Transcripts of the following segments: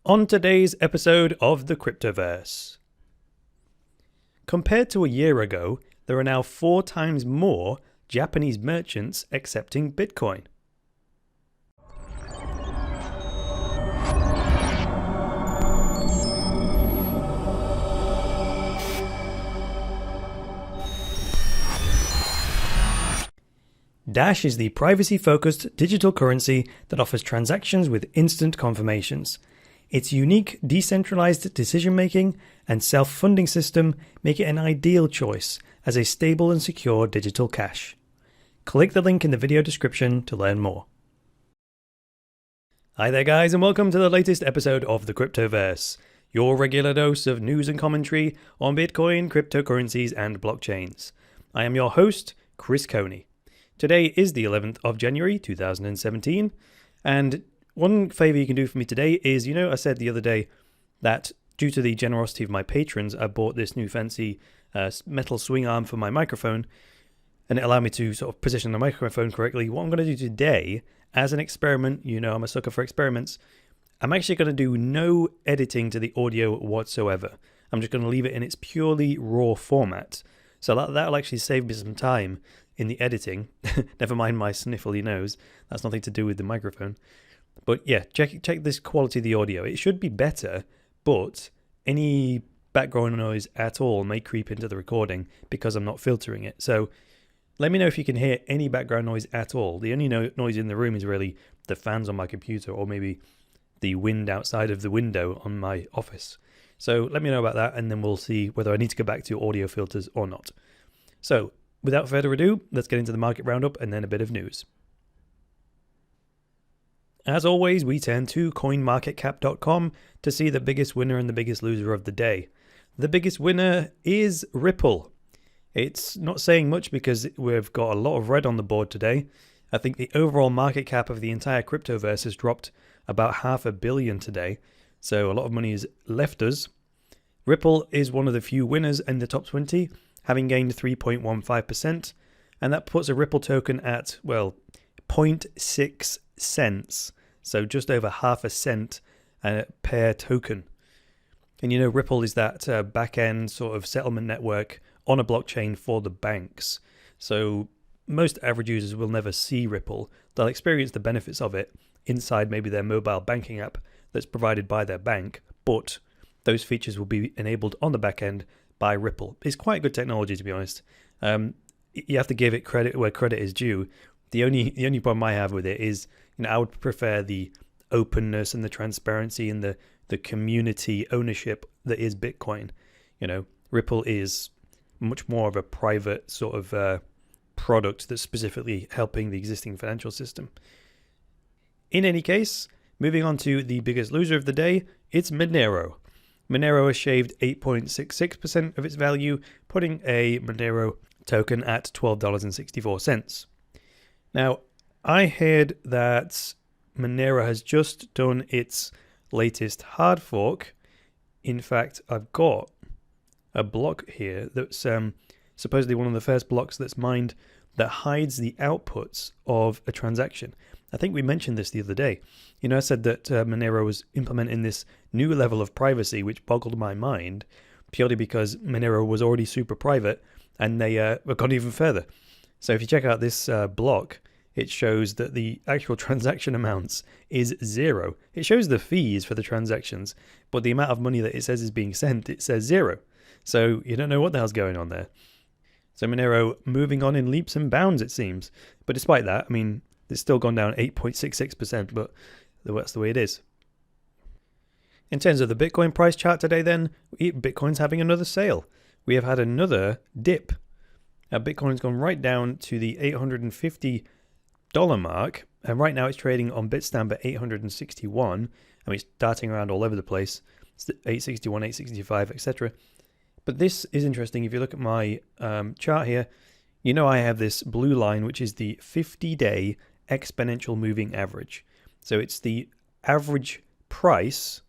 On today's episode of the Cryptoverse. Compared to a year ago, there are now 4 times more Japanese merchants accepting Bitcoin. Dash is the privacy-focused digital currency that offers transactions with instant confirmations. Its unique decentralized decision-making and self-funding system make it an ideal choice as a stable and secure digital cash. Click the link in the video description to learn more. Hi there guys, and welcome to the latest episode of the Cryptoverse, your regular dose of news and commentary on Bitcoin, cryptocurrencies and blockchains. I am your host, Chris Coney. Today is the 11th of January 2017, and one favor you can do for me today is, I said the other day that due to the generosity of my patrons, I bought this new fancy metal swing arm for my microphone, and it allowed me to sort of position the microphone correctly. What I'm going to do today, as an experiment, I'm a sucker for experiments, I'm actually going to do no editing to the audio whatsoever. I'm just going to leave it in its purely raw format. So that'll actually save me some time in the editing. Never mind my sniffly nose. That's nothing to do with the microphone. But yeah, check this quality of the audio. It should be better, but any background noise at all may creep into the recording because I'm not filtering it. So let me know if you can hear any background noise at all. The only noise in the room is really the fans on my computer or maybe the wind outside of the window on my office. So let me know about that, and then we'll see whether I need to go back to audio filters or not. So without further ado, let's get into the market roundup and then a bit of news. As always, we turn to coinmarketcap.com to see the biggest winner and the biggest loser of the day. The biggest winner is Ripple. It's not saying much because we've got a lot of red on the board today. I think the overall market cap of the entire Cryptoverse has dropped about $500 million today, so a lot of money has left us. Ripple is one of the few winners in the top 20, having gained 3.15%, and that puts a Ripple token at, 0.6 cents, so just over half a cent per token. And Ripple is that back-end sort of settlement network on a blockchain for the banks. So most average users will never see Ripple. They'll experience the benefits of it inside maybe their mobile banking app that's provided by their bank, but those features will be enabled on the back end by Ripple. It's quite good technology, to be honest. You have to give it credit where credit is due. The only problem I have with it is, I would prefer the openness and the transparency and the community ownership that is Bitcoin. Ripple is much more of a private sort of product that's specifically helping the existing financial system. In any case, moving on to the biggest loser of the day, it's Monero. Monero has shaved 8.66% of its value, putting a Monero token at $12.64. Now, I heard that Monero has just done its latest hard fork. In fact, I've got a block here that's supposedly one of the first blocks that's mined that hides the outputs of a transaction. I think we mentioned this the other day. I said that Monero was implementing this new level of privacy, which boggled my mind purely because Monero was already super private and they have gone even further. So if you check out this block, it shows that the actual transaction amounts is 0. It shows the fees for the transactions, but the amount of money that it says is being sent, it says 0. So you don't know what the hell's going on there. So Monero moving on in leaps and bounds, it seems. But despite that, it's still gone down 8.66%, but that's the way it is. In terms of the Bitcoin price chart today then, Bitcoin's having another sale. We have had another dip. Now Bitcoin's gone right down to the $850 mark, and right now it's trading on Bitstamp at 861. It's darting around all over the place. It's 861, 865, etc. But this is interesting. If you look at my chart here, I have this blue line, which is the 50-day exponential moving average. So it's the average price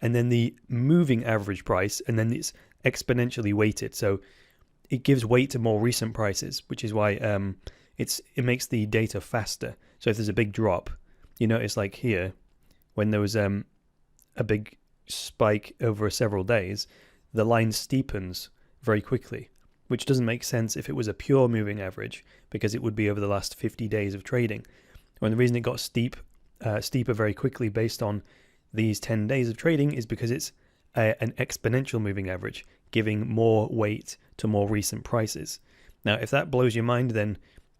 and then the moving average price, and then it's exponentially weighted. So it gives weight to more recent prices, which is why it makes the data faster. So if there's a big drop, you notice like here, when there was a a big spike over several days, the line steepens very quickly, which doesn't make sense if it was a pure moving average, because it would be over the last 50 days of trading. And the reason it got steeper very quickly based on these 10 days of trading is because it's an exponential moving average, giving more weight to more recent prices. Now, if that blows your mind, then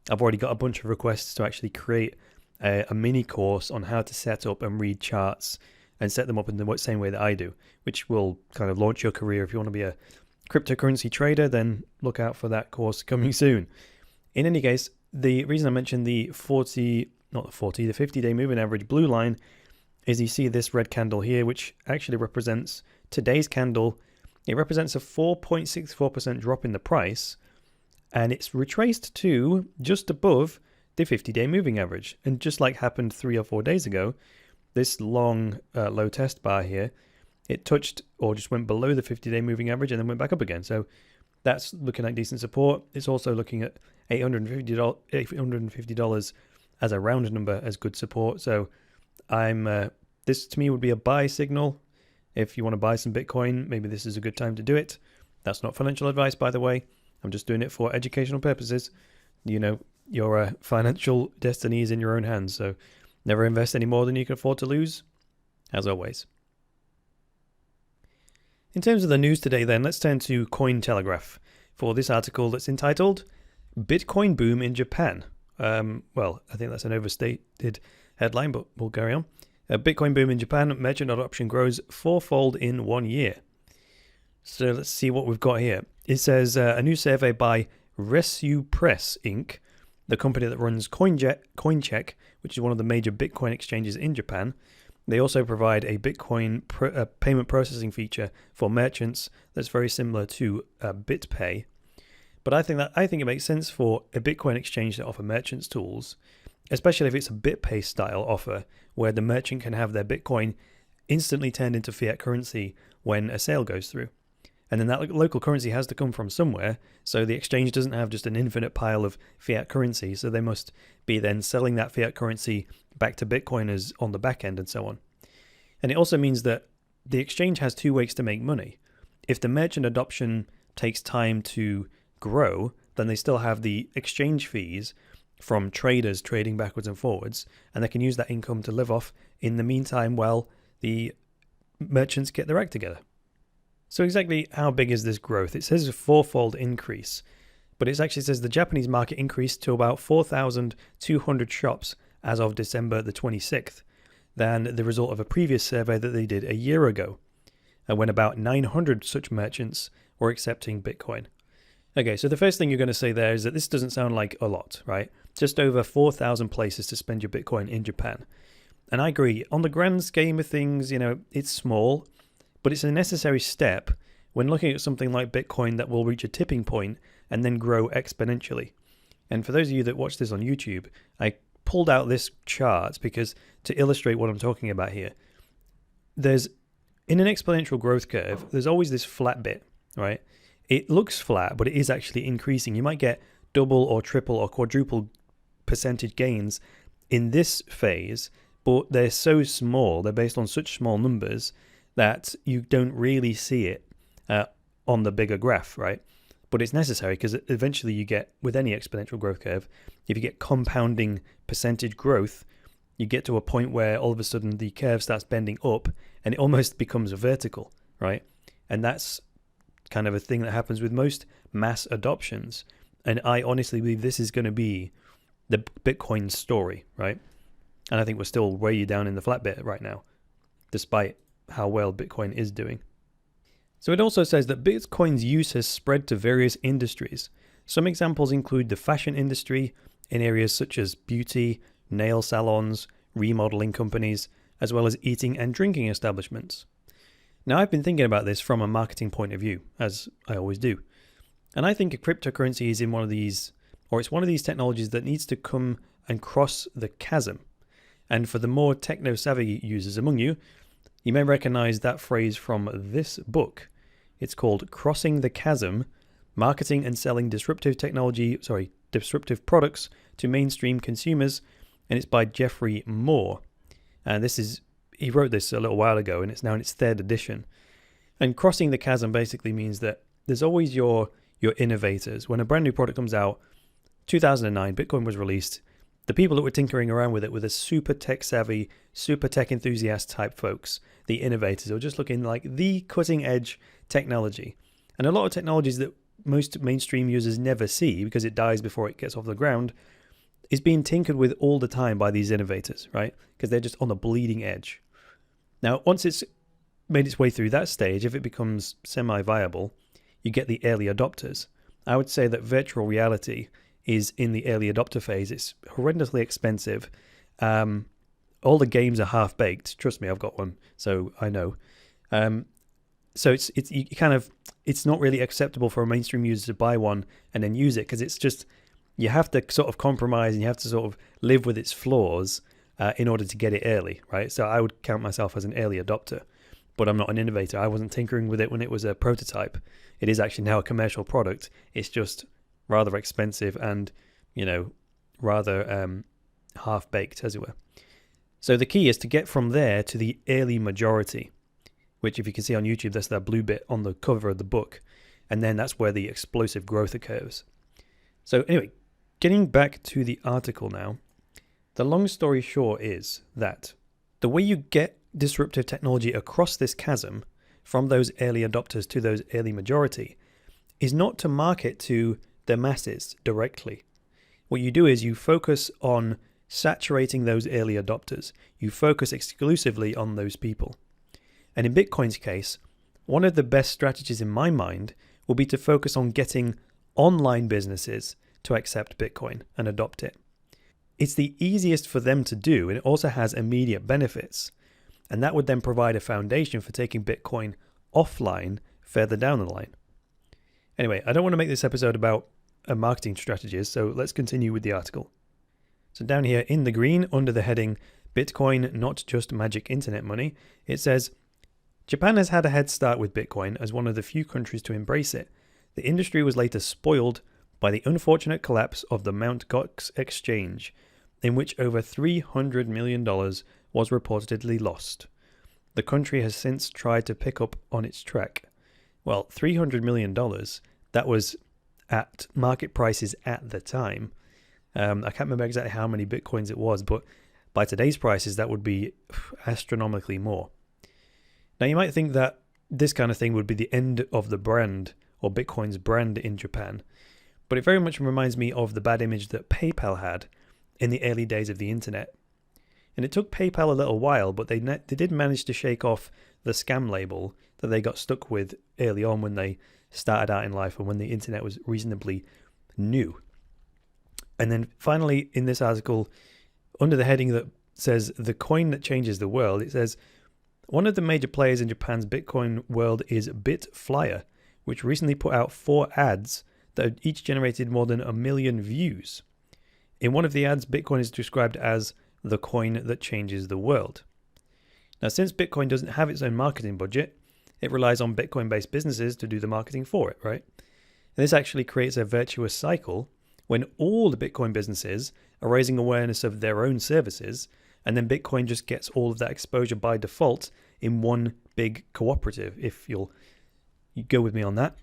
I've already got a bunch of requests to actually create a mini course on how to set up and read charts and set them up in the same way that I do, which will kind of launch your career. If you want to be a cryptocurrency trader, then look out for that course coming soon. In any case, the reason I mentioned the 50-day moving average blue line is you see this red candle here, which actually represents today's candle. It represents a 4.64% drop in the price, and it's retraced to just above the 50-day moving average. And just like happened 3 or 4 days ago, this long low test bar here, it touched or just went below the 50-day moving average and then went back up again. So that's looking like decent support. It's also looking at $850 as a round number as good support. So this to me would be a buy signal. If you want to buy some Bitcoin, maybe this is a good time to do it. That's not financial advice, by the way. I'm just doing it for educational purposes. You know, your financial destiny is in your own hands. So never invest any more than you can afford to lose, as always. In terms of the news today then, let's turn to Cointelegraph for this article that's entitled Bitcoin Boom in Japan. Well, I think that's an overstated headline, but we'll carry on. Bitcoin boom in Japan, merchant adoption grows 4-fold in 1 year. So let's see what we've got here. It says a new survey by ResuPress Inc., the company that runs CoinCheck, which is one of the major Bitcoin exchanges in Japan. They also provide a Bitcoin payment processing feature for merchants that's very similar to BitPay. But I think it makes sense for a Bitcoin exchange to offer merchants tools, especially if it's a BitPay style offer where the merchant can have their Bitcoin instantly turned into fiat currency when a sale goes through. And then that local currency has to come from somewhere, so the exchange doesn't have just an infinite pile of fiat currency, so they must be then selling that fiat currency back to Bitcoiners on the back end and so on. And it also means that the exchange has 2 ways to make money. If the merchant adoption takes time to grow, then they still have the exchange fees from traders trading backwards and forwards, and they can use that income to live off in the meantime while the merchants get their act together. So exactly how big is this growth? It says a 4-fold increase, but it actually says the Japanese market increased to about 4,200 shops as of December the 26th, than the result of a previous survey that they did a year ago, when about 900 such merchants were accepting Bitcoin. Okay, so the first thing you're going to say there is that this doesn't sound like a lot, right? Just over 4,000 places to spend your Bitcoin in Japan. And I agree, on the grand scheme of things, it's small, but it's a necessary step when looking at something like Bitcoin that will reach a tipping point and then grow exponentially. And for those of you that watch this on YouTube, I pulled out this chart because to illustrate what I'm talking about here. In an exponential growth curve, there's always this flat bit, right? It looks flat, but it is actually increasing. You might get double or triple or quadruple percentage gains in this phase, but they're so small, they're based on such small numbers that you don't really see it on the bigger graph, right? But it's necessary because eventually you get, with any exponential growth curve, if you get compounding percentage growth, you get to a point where all of a sudden the curve starts bending up and it almost becomes vertical, right? And that's kind of a thing that happens with most mass adoptions. And I honestly believe this is going to be the Bitcoin story, right? And I think we're still way down in the flat bit right now, despite how well Bitcoin is doing. So it also says that Bitcoin's use has spread to various industries. Some examples include the fashion industry in areas such as beauty, nail salons, remodeling companies, as well as eating and drinking establishments. Now, I've been thinking about this from a marketing point of view, as I always do. And I think a cryptocurrency is it's one of these technologies that needs to come and cross the chasm. And for the more techno-savvy users among you, you may recognize that phrase from this book. It's called Crossing the Chasm, Marketing and Selling Disruptive Products to Mainstream Consumers, and it's by Jeffrey Moore. And this is he wrote this a little while ago, and it's now in its third edition. And crossing the chasm basically means that there's always your innovators. When a brand new product comes out, 2009, Bitcoin was released. The people that were tinkering around with it were the super tech savvy, super tech enthusiast type folks, the innovators, who were just looking like the cutting edge technology. And a lot of technologies that most mainstream users never see because it dies before it gets off the ground is being tinkered with all the time by these innovators, right? Because they're just on the bleeding edge. Now, once it's made its way through that stage, if it becomes semi-viable, you get the early adopters. I would say that virtual reality is in the early adopter phase. It's horrendously expensive. All the games are half-baked. Trust me, I've got one, so I know. So it's not really acceptable for a mainstream user to buy one and then use it, because it's just, you have to sort of compromise and you have to sort of live with its flaws in order to get it early, right? So I would count myself as an early adopter, but I'm not an innovator. I wasn't tinkering with it when it was a prototype. It is actually now a commercial product. It's just rather expensive and, rather half-baked, as it were. So the key is to get from there to the early majority, which, if you can see on YouTube, that's that blue bit on the cover of the book. And then that's where the explosive growth occurs. So anyway, getting back to the article now, the long story short is that the way you get disruptive technology across this chasm from those early adopters to those early majority is not to market to the masses directly. What you do is you focus on saturating those early adopters. You focus exclusively on those people. And in Bitcoin's case, one of the best strategies in my mind will be to focus on getting online businesses to accept Bitcoin and adopt it. It's the easiest for them to do, and it also has immediate benefits. And that would then provide a foundation for taking Bitcoin offline further down the line. Anyway, I don't want to make this episode about marketing strategies, so let's continue with the article. So down here in the green, under the heading, Bitcoin, not just magic internet money, it says, Japan has had a head start with Bitcoin as one of the few countries to embrace it. The industry was later spoiled by the unfortunate collapse of the Mt. Gox exchange, in which over $300 million was reportedly lost. The country has since tried to pick up on its track. Well, $300 million, that was at market prices at the time. I can't remember exactly how many Bitcoins it was, but by today's prices, that would be astronomically more. Now, you might think that this kind of thing would be the end of the brand, or Bitcoin's brand in Japan, but it very much reminds me of the bad image that PayPal had in the early days of the internet. And it took PayPal a little while, but they did manage to shake off the scam label that they got stuck with early on when they started out in life and when the internet was reasonably new. And then finally, in this article, under the heading that says, the coin that changes the world, it says, one of the major players in Japan's Bitcoin world is Bitflyer, which recently put out 4 ads that each generated more than 1 million views. In one of the ads, Bitcoin is described as the coin that changes the world. Now, since Bitcoin doesn't have its own marketing budget, it relies on Bitcoin-based businesses to do the marketing for it, right? And this actually creates a virtuous cycle when all the Bitcoin businesses are raising awareness of their own services, and then Bitcoin just gets all of that exposure by default in one big cooperative, if you go with me on that.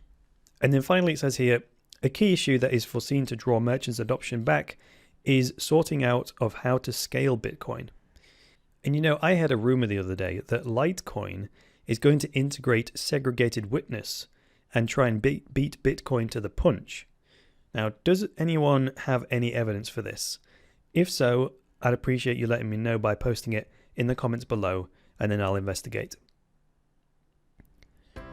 And then finally it says here, a key issue that is foreseen to draw merchants' adoption back is sorting out of how to scale Bitcoin. And I had a rumor the other day that Litecoin is going to integrate segregated witness and try and beat Bitcoin to the punch. Now, does anyone have any evidence for this? If so, I'd appreciate you letting me know by posting it in the comments below, and then I'll investigate.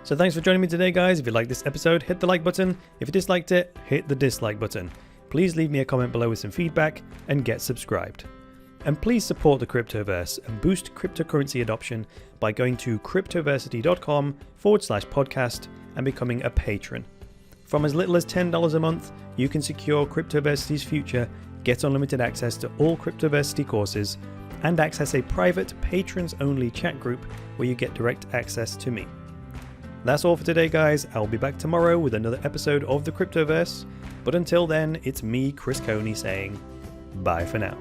So thanks for joining me today, guys. If you liked this episode, hit the like button. If you disliked it, hit the dislike button. Please leave me a comment below with some feedback and get subscribed. And please support the Cryptoverse and boost cryptocurrency adoption by going to cryptoversity.com/podcast and becoming a patron. From as little as $10 a month, you can secure Cryptoversity's future, get unlimited access to all Cryptoversity courses, and access a private patrons-only chat group where you get direct access to me. That's all for today, guys. I'll be back tomorrow with another episode of the Cryptoverse. But until then, it's me, Chris Coney, saying bye for now.